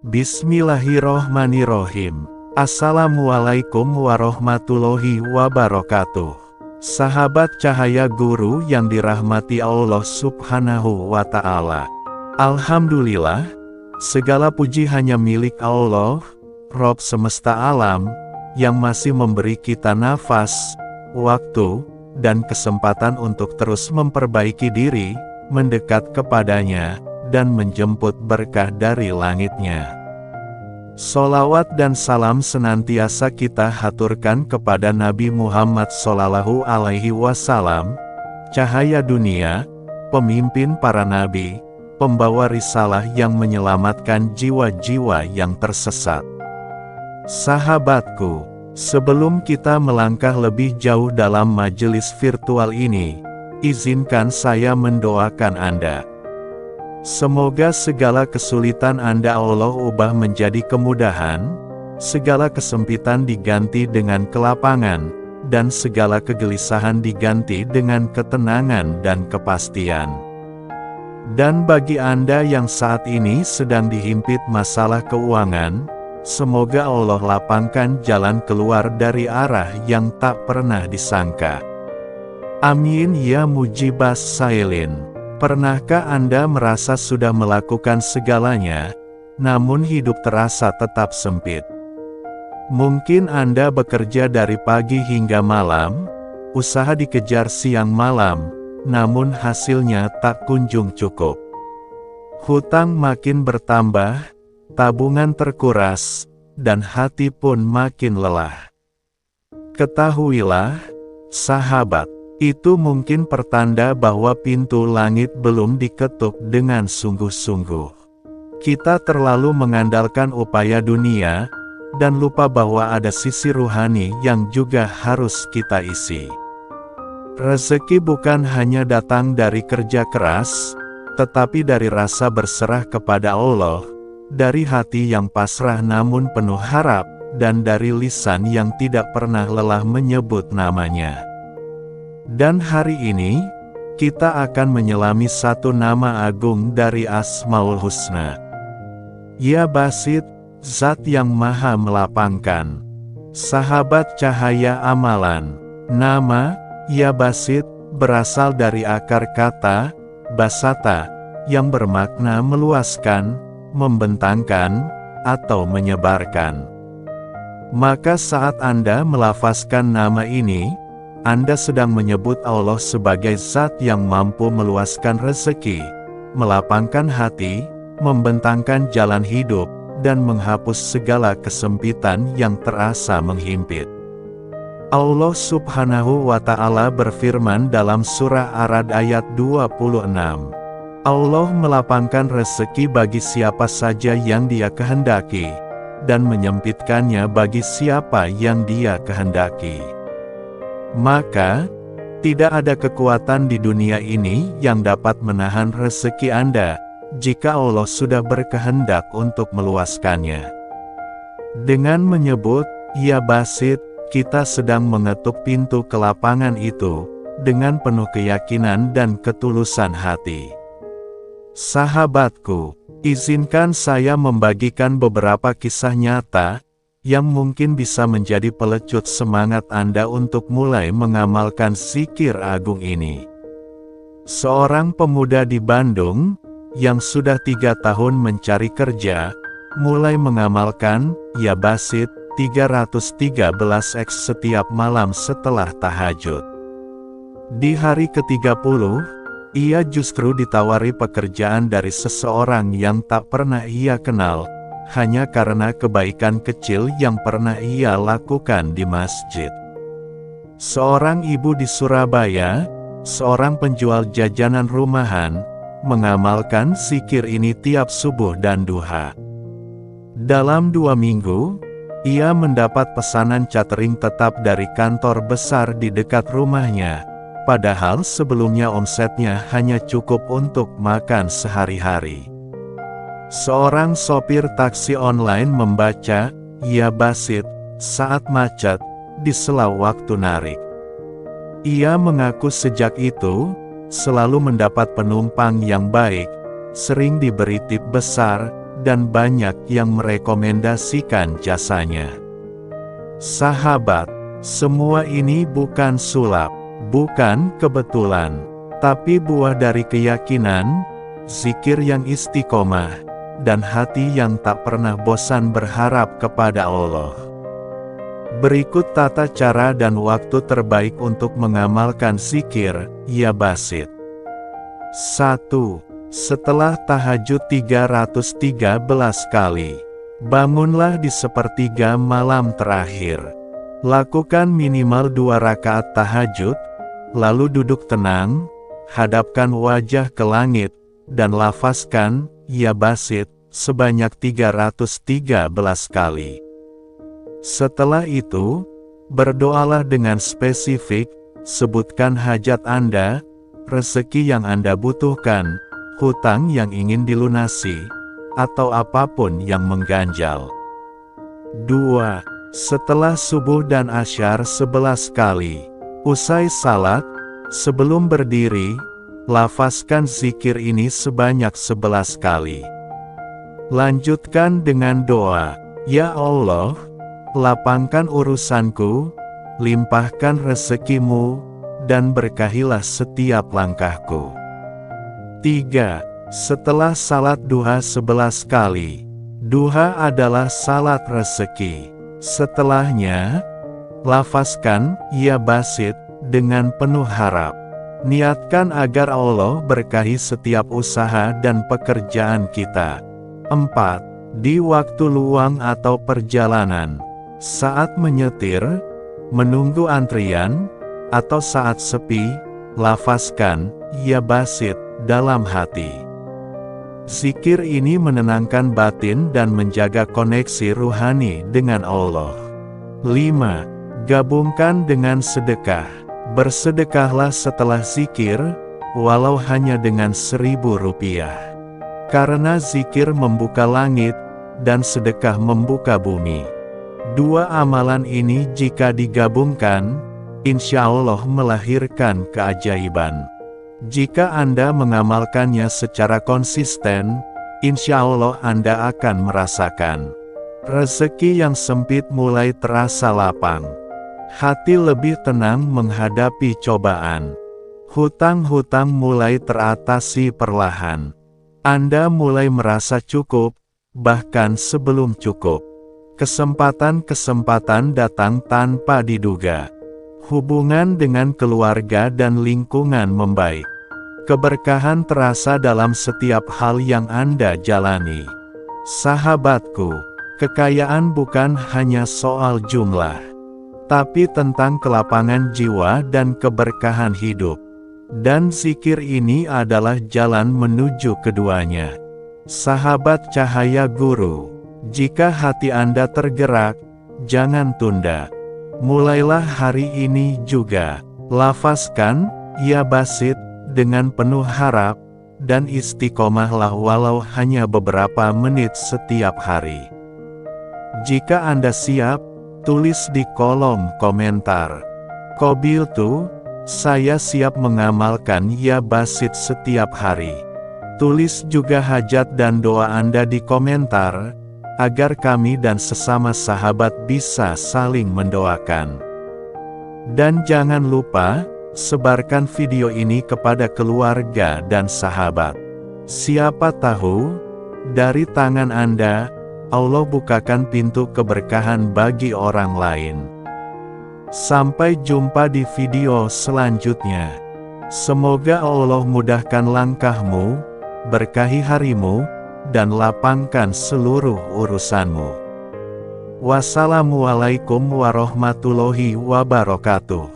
Bismillahirrohmanirrohim. Assalamualaikum warahmatullahi wabarakatuh. Sahabat cahaya guru yang dirahmati Allah Subhanahu wa Ta'ala. Alhamdulillah, segala puji hanya milik Allah, Rob semesta alam, yang masih memberi kita nafas, waktu, dan kesempatan untuk terus memperbaiki diri, mendekat kepadanya, dan menjemput berkah dari langitnya. Sholawat dan salam senantiasa kita haturkan kepada Nabi Muhammad Sallallahu Alaihi Wasallam, cahaya dunia, pemimpin para nabi, pembawa risalah yang menyelamatkan jiwa-jiwa yang tersesat. Sahabatku, sebelum kita melangkah lebih jauh dalam majelis virtual ini, izinkan saya mendoakan Anda. Semoga segala kesulitan Anda Allah ubah menjadi kemudahan, segala kesempitan diganti dengan kelapangan, dan segala kegelisahan diganti dengan ketenangan dan kepastian. Dan bagi Anda yang saat ini sedang dihimpit masalah keuangan, semoga Allah lapangkan jalan keluar dari arah yang tak pernah disangka. Amin ya mujibas sailin. Pernahkah Anda merasa sudah melakukan segalanya, namun hidup terasa tetap sempit? Mungkin Anda bekerja dari pagi hingga malam, usaha dikejar siang malam, namun hasilnya tak kunjung cukup. Hutang makin bertambah, tabungan terkuras, dan hati pun makin lelah. Ketahuilah, sahabat, itu mungkin pertanda bahwa pintu langit belum diketuk dengan sungguh-sungguh. Kita terlalu mengandalkan upaya dunia, dan lupa bahwa ada sisi ruhani yang juga harus kita isi. Rezeki bukan hanya datang dari kerja keras, tetapi dari rasa berserah kepada Allah, dari hati yang pasrah namun penuh harap, dan dari lisan yang tidak pernah lelah menyebut namanya. Dan hari ini, kita akan menyelami satu nama agung dari Asmaul Husna. Ya Basit, Zat yang maha melapangkan. Sahabat cahaya amalan. Nama, Ya Basit, berasal dari akar kata, basata, yang bermakna meluaskan, membentangkan, atau menyebarkan. Maka saat Anda melafazkan nama ini, Anda sedang menyebut Allah sebagai zat yang mampu meluaskan rezeki, melapangkan hati, membentangkan jalan hidup, dan menghapus segala kesempitan yang terasa menghimpit. Allah Subhanahu wa Ta'ala berfirman dalam surah Ar-Ra'd ayat 26. Allah melapangkan rezeki bagi siapa saja yang Dia kehendaki, dan menyempitkannya bagi siapa yang Dia kehendaki. Maka, tidak ada kekuatan di dunia ini yang dapat menahan rezeki Anda, jika Allah sudah berkehendak untuk meluaskannya. Dengan menyebut, Ya Basit, kita sedang mengetuk pintu kelapangan itu, dengan penuh keyakinan dan ketulusan hati. Sahabatku, izinkan saya membagikan beberapa kisah nyata, yang mungkin bisa menjadi pelecut semangat Anda untuk mulai mengamalkan zikir agung ini. Seorang pemuda di Bandung, yang sudah 3 tahun mencari kerja, mulai mengamalkan, Ya Basit, 313x setiap malam setelah tahajud. Di hari ke-30, ia justru ditawari pekerjaan dari seseorang yang tak pernah ia kenal, hanya karena kebaikan kecil yang pernah ia lakukan di masjid. Seorang ibu di Surabaya, seorang penjual jajanan rumahan, mengamalkan zikir ini tiap subuh dan duha. Dalam 2 minggu, ia mendapat pesanan catering tetap dari kantor besar di dekat rumahnya, padahal sebelumnya omsetnya hanya cukup untuk makan sehari-hari. Seorang sopir taksi online membaca, Ya Basit, saat macet, di sela waktu narik. Ia mengaku sejak itu, selalu mendapat penumpang yang baik, sering diberi tip besar, dan banyak yang merekomendasikan jasanya. Sahabat, semua ini bukan sulap, bukan kebetulan, tapi buah dari keyakinan, zikir yang istiqomah, dan hati yang tak pernah bosan berharap kepada Allah. Berikut tata cara dan waktu terbaik untuk mengamalkan zikir, ya Basit. 1. Setelah tahajud 313 kali. Bangunlah di sepertiga malam terakhir. Lakukan minimal 2 rakaat tahajud, lalu duduk tenang, hadapkan wajah ke langit, dan lafazkan, ya Basit, sebanyak 313 kali. Setelah itu, berdoalah dengan spesifik, sebutkan hajat Anda, rezeki yang Anda butuhkan, hutang yang ingin dilunasi, atau apapun yang mengganjal. 2. Setelah subuh dan asyar 11 kali. Usai salat, sebelum berdiri, lafazkan zikir ini sebanyak 11 kali. Lanjutkan dengan doa, ya Allah, lapangkan urusanku, limpahkan rezekimu, dan berkahilah setiap langkahku. 3. Setelah salat duha 11 kali. Duha adalah salat rezeki. Setelahnya, lafazkan, ya Basit, dengan penuh harap. Niatkan agar Allah berkahi setiap usaha dan pekerjaan kita. 4. Di waktu luang atau perjalanan, saat menyetir, menunggu antrian, atau saat sepi, lafazkan, ya Basit, dalam hati. Zikir ini menenangkan batin dan menjaga koneksi ruhani dengan Allah. 5. Gabungkan dengan sedekah. Bersedekahlah setelah zikir, walau hanya dengan Rp1.000. Karena zikir membuka langit, dan sedekah membuka bumi. 2 amalan ini jika digabungkan, insya Allah melahirkan keajaiban. Jika Anda mengamalkannya secara konsisten, insya Allah Anda akan merasakan rezeki yang sempit mulai terasa lapang. Hati lebih tenang menghadapi cobaan. Hutang-hutang mulai teratasi perlahan. Anda mulai merasa cukup, bahkan sebelum cukup. Kesempatan-kesempatan datang tanpa diduga. Hubungan dengan keluarga dan lingkungan membaik. Keberkahan terasa dalam setiap hal yang Anda jalani. Sahabatku, kekayaan bukan hanya soal jumlah, tapi tentang kelapangan jiwa dan keberkahan hidup. Dan zikir ini adalah jalan menuju keduanya. Sahabat Cahaya Guru, jika hati Anda tergerak, jangan tunda. Mulailah hari ini juga. Lafazkan, ya Basit, dengan penuh harap, dan istiqomahlah walau hanya beberapa menit setiap hari. Jika Anda siap, tulis di kolom komentar. Qabiltu, saya siap mengamalkan ya Basit setiap hari. Tulis juga hajat dan doa Anda di komentar, agar kami dan sesama sahabat bisa saling mendoakan. Dan jangan lupa, sebarkan video ini kepada keluarga dan sahabat. Siapa tahu, dari tangan Anda, Allah bukakan pintu keberkahan bagi orang lain. Sampai jumpa di video selanjutnya. Semoga Allah mudahkan langkahmu, berkahi harimu, dan lapangkan seluruh urusanmu. Wassalamualaikum warahmatullahi wabarakatuh.